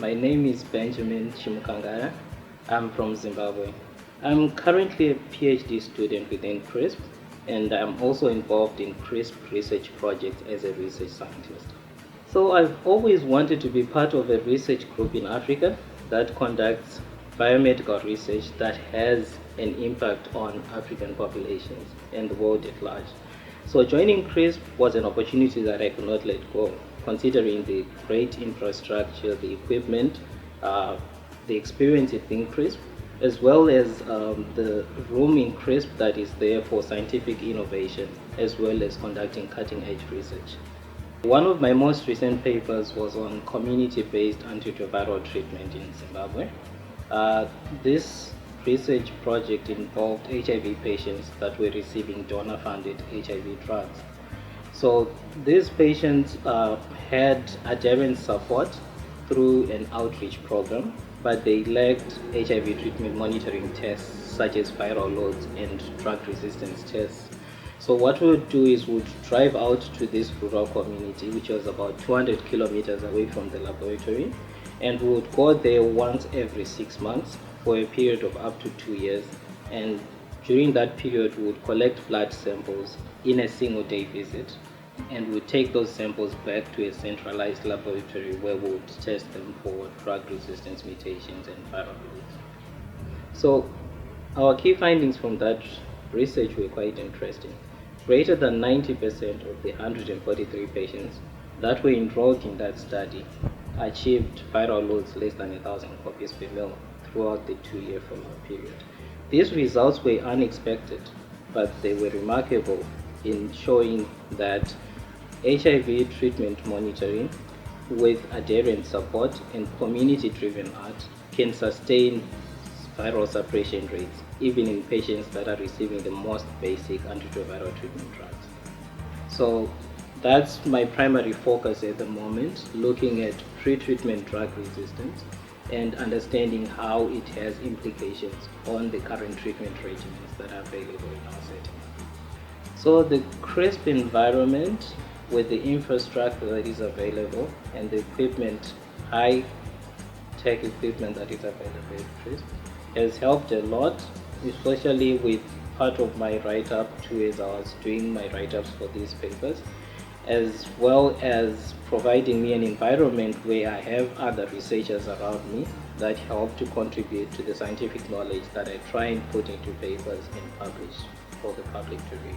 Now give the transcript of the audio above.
My name is Benjamin Chimukangara. I'm from Zimbabwe. I'm currently a PhD student within CRISP, and I'm also involved in CRISP research projects as a research scientist. So I've always wanted to be part of a research group in Africa that conducts biomedical research that has an impact on African populations and the world at large. So joining CRISP was an opportunity that I could not let go, considering the great infrastructure, the equipment, the experience within CRISP, as well as the room in CRISP that is there for scientific innovation, as well as conducting cutting-edge research. One of my most recent papers was on community-based antiretroviral treatment in Zimbabwe. This research project involved HIV patients that were receiving donor-funded HIV drugs. So these patients had adherence support through an outreach program, but they lacked HIV treatment monitoring tests such as viral loads and drug resistance tests. So what we would do is we would drive out to this rural community, which was about 200 kilometers away from the laboratory, and we would go there once every 6 months for a period of up to 2 years. And during that period, we would collect blood samples in a single day visit, and we would take those samples back to a centralized laboratory where we would test them for drug resistance mutations and viral loads. So our key findings from that research were quite interesting. Greater than 90% of the 143 patients that were enrolled in that study achieved viral loads less than 1,000 copies per mil throughout the 2-year follow-up period. These results were unexpected, but they were remarkable in showing that HIV treatment monitoring with adherence support and community-driven art can sustain viral suppression rates, even in patients that are receiving the most basic antiretroviral treatment drugs. So that's my primary focus at the moment, looking at pre-treatment drug resistance and understanding how it has implications on the current treatment regimens that are available in our setting. So the CRISP environment, with the infrastructure that is available and the equipment, high tech equipment that is available at CRISP, has helped a lot, especially with part of my write-up too, as I was doing my write-ups for these papers, as well as providing me an environment where I have other researchers around me that help to contribute to the scientific knowledge that I try and put into papers and publish for the public to read.